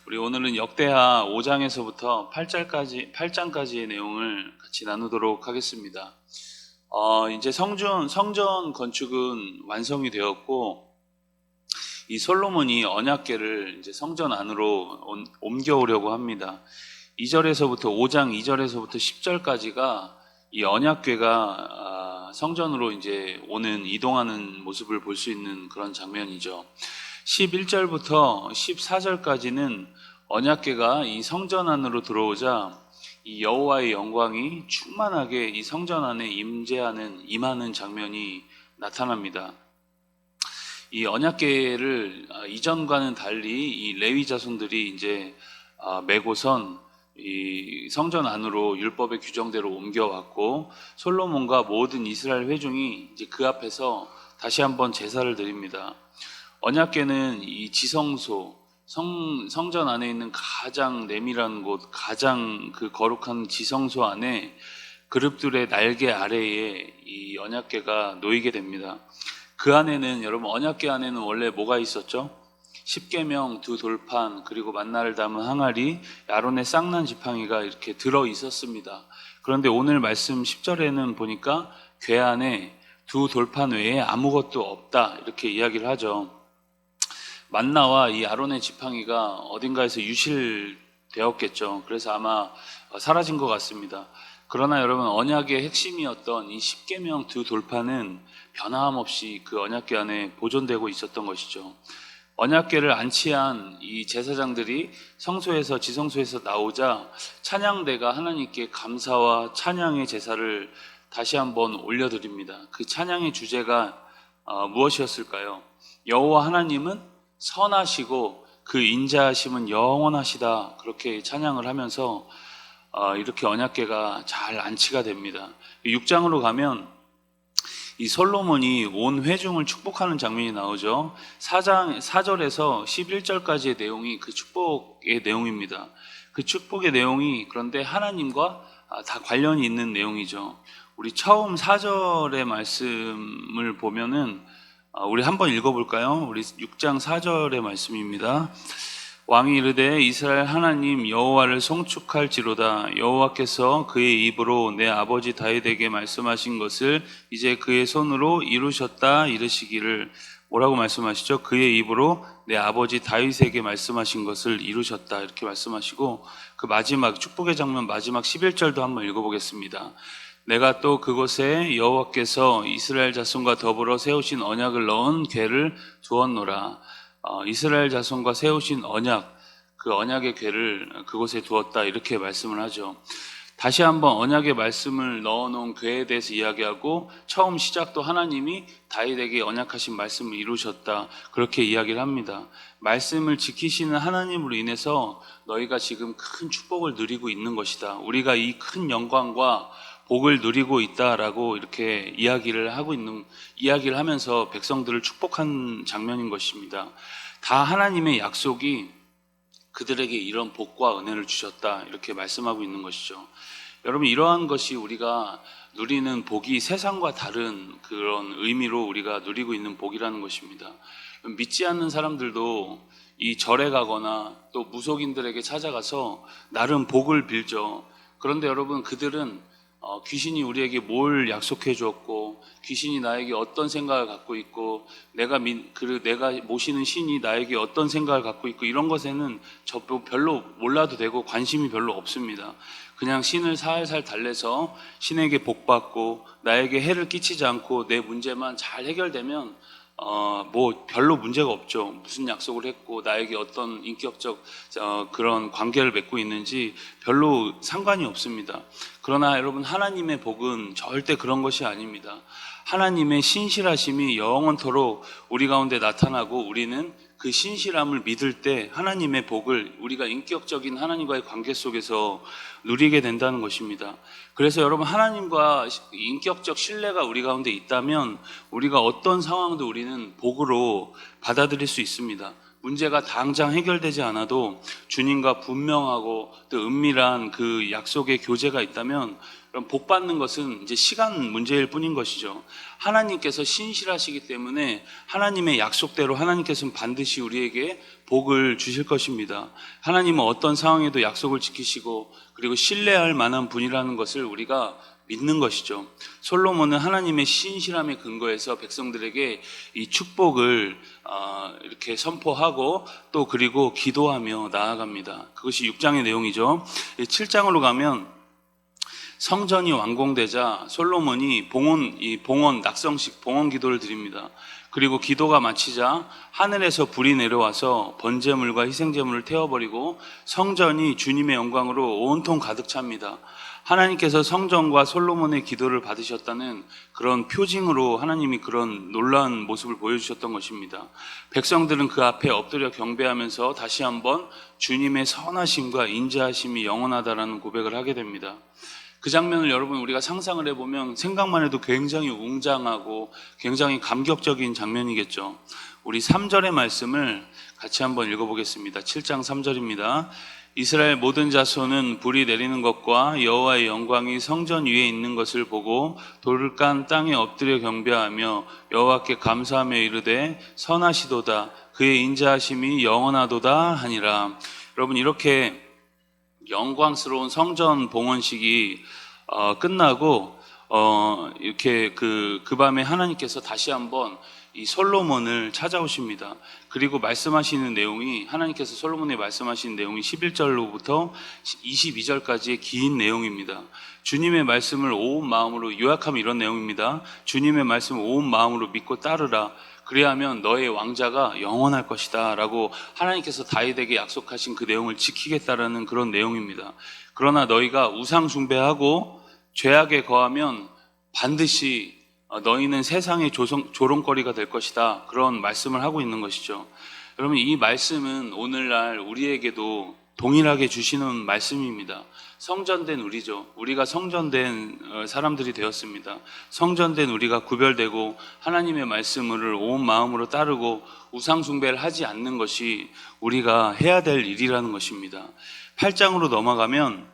우리 오늘은 역대하 5장에서부터 8장까지의 내용을 같이 나누도록 하겠습니다. 이제 성전 건축은 완성이 되었고, 이 솔로몬이 언약궤를 이제 성전 안으로 옮겨오려고 합니다. 5장 2절에서부터 10절까지가 이 언약궤가 성전으로 이제 이동하는 모습을 볼 수 있는 그런 장면이죠. 11절부터 14절까지는 언약궤가 이 성전 안으로 들어오자 이 여호와의 영광이 충만하게 이 성전 안에 임하는 장면이 나타납니다. 이 언약궤를 이전과는 달리 이 레위 자손들이 이제 메고선 이 성전 안으로 율법의 규정대로 옮겨왔고, 솔로몬과 모든 이스라엘 회중이 이제 그 앞에서 다시 한번 제사를 드립니다. 언약궤는 이 지성소, 성전 안에 있는 가장 내밀한 곳, 가장 그 거룩한 지성소 안에 그룹들의 날개 아래에 이 언약궤가 놓이게 됩니다. 그 안에는, 여러분, 언약궤 안에는 원래 뭐가 있었죠? 십계명, 두 돌판, 그리고 만나를 담은 항아리, 아론의 쌍난 지팡이가 이렇게 들어 있었습니다. 그런데 오늘 말씀 10절에는 보니까 궤 안에 두 돌판 외에 아무것도 없다, 이렇게 이야기를 하죠. 만나와 이 아론의 지팡이가 어딘가에서 유실되었겠죠. 그래서 아마 사라진 것 같습니다. 그러나 여러분, 언약의 핵심이었던 이 십계명 두 돌판은 변함없이 그 언약궤 안에 보존되고 있었던 것이죠. 언약궤를 안치한 이 제사장들이 지성소에서 나오자 찬양대가 하나님께 감사와 찬양의 제사를 다시 한번 올려드립니다. 그 찬양의 주제가 무엇이었을까요? 여호와 하나님은 선하시고 그 인자하심은 영원하시다, 그렇게 찬양을 하면서 이렇게 언약궤가 잘 안치가 됩니다. 6장으로 가면 이 솔로몬이 온 회중을 축복하는 장면이 나오죠. 4절에서 11절까지의 내용이 그 축복의 내용입니다. 그 축복의 내용이 그런데 하나님과 다 관련이 있는 내용이죠. 우리 처음 4절의 말씀을 보면은 우리 한번 읽어볼까요? 우리 6장 4절의 말씀입니다. 왕이 이르되 이스라엘 하나님 여호와를 송축할지로다. 여호와께서 그의 입으로 내 아버지 다윗에게 말씀하신 것을 이제 그의 손으로 이루셨다 이르시기를. 뭐라고 말씀하시죠? 그의 입으로 내 아버지 다윗에게 말씀하신 것을 이루셨다, 이렇게 말씀하시고, 그 마지막 축복의 장면 마지막 11절도 한번 읽어보겠습니다. 내가 또 그곳에 여호와께서 이스라엘 자손과 더불어 세우신 언약을 넣은 궤를 두었노라. 이스라엘 자손과 세우신 언약, 그 언약의 궤를 그곳에 두었다, 이렇게 말씀을 하죠. 다시 한번 언약의 말씀을 넣어놓은 궤에 대해서 이야기하고, 처음 시작도 하나님이 다윗에게 언약하신 말씀을 이루셨다, 그렇게 이야기를 합니다. 말씀을 지키시는 하나님으로 인해서 너희가 지금 큰 축복을 누리고 있는 것이다, 우리가 이 큰 영광과 복을 누리고 있다라고 이렇게 이야기를 하면서 백성들을 축복한 장면인 것입니다. 다 하나님의 약속이 그들에게 이런 복과 은혜를 주셨다, 이렇게 말씀하고 있는 것이죠. 여러분, 이러한 것이 우리가 누리는 복이 세상과 다른 그런 의미로 우리가 누리고 있는 복이라는 것입니다. 믿지 않는 사람들도 이 절에 가거나 또 무속인들에게 찾아가서 나름 복을 빌죠. 그런데 여러분, 그들은 귀신이 우리에게 뭘 약속해 주었고, 귀신이 나에게 어떤 생각을 갖고 있고, 내가 모시는 신이 나에게 어떤 생각을 갖고 있고, 이런 것에는 별로 몰라도 되고 관심이 별로 없습니다. 그냥 신을 살살 달래서 신에게 복받고 나에게 해를 끼치지 않고 내 문제만 잘 해결되면 별로 문제가 없죠. 무슨 약속을 했고 나에게 어떤 인격적 그런 관계를 맺고 있는지 별로 상관이 없습니다. 그러나 여러분, 하나님의 복은 절대 그런 것이 아닙니다. 하나님의 신실하심이 영원토록 우리 가운데 나타나고, 우리는 그 신실함을 믿을 때 하나님의 복을 우리가 인격적인 하나님과의 관계 속에서 누리게 된다는 것입니다. 그래서 여러분, 하나님과 인격적 신뢰가 우리 가운데 있다면 우리가 어떤 상황도 우리는 복으로 받아들일 수 있습니다. 문제가 당장 해결되지 않아도 주님과 분명하고 또 은밀한 그 약속의 교제가 있다면 그럼 복 받는 것은 이제 시간 문제일 뿐인 것이죠. 하나님께서 신실하시기 때문에 하나님의 약속대로 하나님께서는 반드시 우리에게 복을 주실 것입니다. 하나님은 어떤 상황에도 약속을 지키시고 그리고 신뢰할 만한 분이라는 것을 우리가 믿는 것이죠. 솔로몬은 하나님의 신실함에 근거해서 백성들에게 이 축복을 이렇게 선포하고 또 그리고 기도하며 나아갑니다. 그것이 6장의 내용이죠. 7장으로 가면 성전이 완공되자 솔로몬이 봉헌 낙성식 봉헌 기도를 드립니다. 그리고 기도가 마치자 하늘에서 불이 내려와서 번제물과 희생제물을 태워버리고 성전이 주님의 영광으로 온통 가득 찹니다. 하나님께서 성전과 솔로몬의 기도를 받으셨다는 그런 표징으로 하나님이 그런 놀라운 모습을 보여주셨던 것입니다. 백성들은 그 앞에 엎드려 경배하면서 다시 한번 주님의 선하심과 인자하심이 영원하다라는 고백을 하게 됩니다. 그 장면을 여러분 우리가 상상을 해보면 생각만 해도 굉장히 웅장하고 굉장히 감격적인 장면이겠죠. 우리 3절의 말씀을 같이 한번 읽어보겠습니다. 7장 3절입니다. 이스라엘 모든 자손은 불이 내리는 것과 여호와의 영광이 성전 위에 있는 것을 보고 돌을 깐 땅에 엎드려 경배하며 여호와께 감사하며 이르되 선하시도다 그의 인자하심이 영원하도다 하니라. 여러분 이렇게 영광스러운 성전 봉헌식이 끝나고 이렇게 그 밤에 하나님께서 다시 한번 이 솔로몬을 찾아오십니다. 그리고 말씀하시는 내용이 하나님께서 솔로몬에 말씀하시는 내용이 11절로부터 22절까지의 긴 내용입니다. 주님의 말씀을 온 마음으로 요약하면 이런 내용입니다. 주님의 말씀을 온 마음으로 믿고 따르라. 그래야면 너의 왕자가 영원할 것이다 라고 하나님께서 다윗에게 약속하신 그 내용을 지키겠다라는 그런 내용입니다. 그러나 너희가 우상 숭배하고 죄악에 거하면 반드시 너희는 세상의 조롱거리가 될 것이다. 그런 말씀을 하고 있는 것이죠. 여러분 이 말씀은 오늘날 우리에게도 동일하게 주시는 말씀입니다. 성전된 우리죠. 우리가 성전된 사람들이 되었습니다. 성전된 우리가 구별되고 하나님의 말씀을 온 마음으로 따르고 우상 숭배를 하지 않는 것이 우리가 해야 될 일이라는 것입니다. 8장으로 넘어가면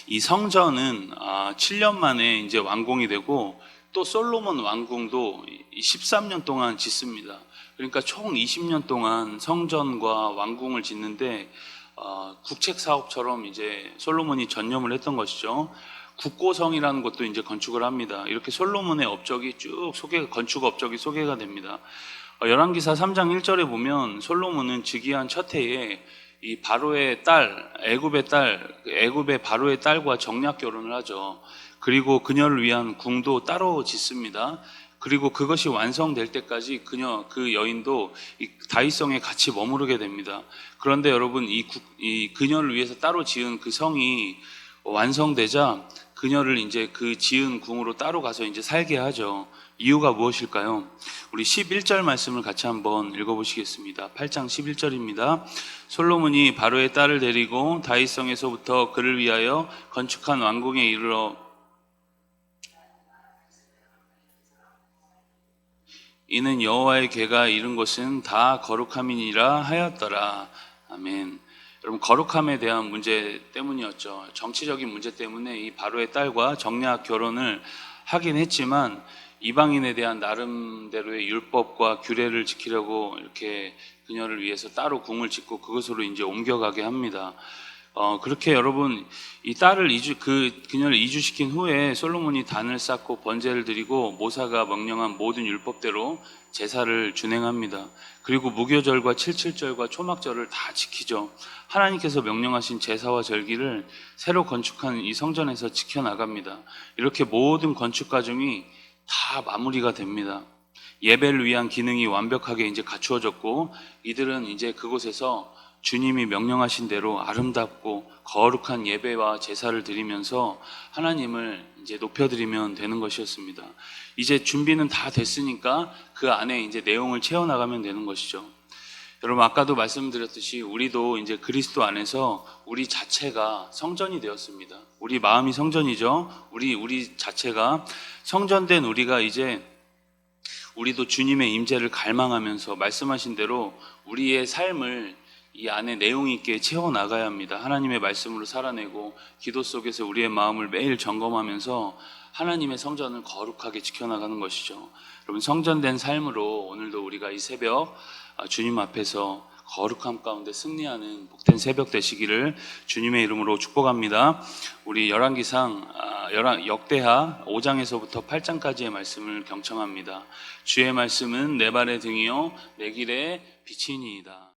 이 성전은 7년 만에 이제 완공이 되고 또 솔로몬 왕궁도 13년 동안 짓습니다. 그러니까 총 20년 동안 성전과 왕궁을 짓는데 국책 사업처럼 이제 솔로몬이 전념을 했던 것이죠. 국고성이라는 것도 이제 건축을 합니다. 이렇게 솔로몬의 업적이 쭉 건축 업적이 소개가 됩니다. 열왕기사 3장 1절에 보면 솔로몬은 즉위한 첫 해에 이 바로의 딸, 애굽의 바로의 딸과 정략 결혼을 하죠. 그리고 그녀를 위한 궁도 따로 짓습니다. 그리고 그것이 완성될 때까지 그 여인도 이 다윗성에 같이 머무르게 됩니다. 그런데 여러분 이 그녀를 위해서 따로 지은 그 성이 완성되자 그녀를 이제 그 지은 궁으로 따로 가서 이제 살게 하죠. 이유가 무엇일까요? 우리 11절 말씀을 같이 한번 읽어보시겠습니다. 8장 11절입니다. 솔로몬이 바로의 딸을 데리고 다윗성에서부터 그를 위하여 건축한 왕궁에 이르러 이는 여호와의 궤가 이른 곳은 다 거룩함이니라 하였더라. 아멘. 여러분 거룩함에 대한 문제 때문이었죠. 정치적인 문제 때문에 이 바로의 딸과 정략 결혼을 하긴 했지만 이방인에 대한 나름대로의 율법과 규례를 지키려고 이렇게 그녀를 위해서 따로 궁을 짓고 그것으로 이제 옮겨가게 합니다. 그렇게 여러분 이 딸을 그녀를 이주시킨 후에 솔로몬이 단을 쌓고 번제를 드리고 모사가 명령한 모든 율법대로 제사를 준행합니다. 그리고 무교절과 칠칠절과 초막절을 다 지키죠. 하나님께서 명령하신 제사와 절기를 새로 건축한 이 성전에서 지켜나갑니다. 이렇게 모든 건축 과정이 다 마무리가 됩니다. 예배를 위한 기능이 완벽하게 이제 갖추어졌고 이들은 이제 그곳에서 주님이 명령하신 대로 아름답고 거룩한 예배와 제사를 드리면서 하나님을 이제 높여드리면 되는 것이었습니다. 이제 준비는 다 됐으니까 그 안에 이제 내용을 채워나가면 되는 것이죠. 여러분 아까도 말씀드렸듯이 우리도 이제 그리스도 안에서 우리 자체가 성전이 되었습니다. 우리 마음이 성전이죠. 우리 자체가 성전된 우리가 이제 우리도 주님의 임재를 갈망하면서 말씀하신 대로 우리의 삶을 이 안에 내용 있게 채워 나가야 합니다. 하나님의 말씀으로 살아내고 기도 속에서 우리의 마음을 매일 점검하면서 하나님의 성전을 거룩하게 지켜나가는 것이죠. 여러분, 성전된 삶으로 오늘도 우리가 이 새벽 주님 앞에서 거룩함 가운데 승리하는 복된 새벽 되시기를 주님의 이름으로 축복합니다. 우리 열왕기상 역대하 5장에서부터 8장까지의 말씀을 경청합니다. 주의 말씀은 내 발의 등이요 내 길의 빛이니이다.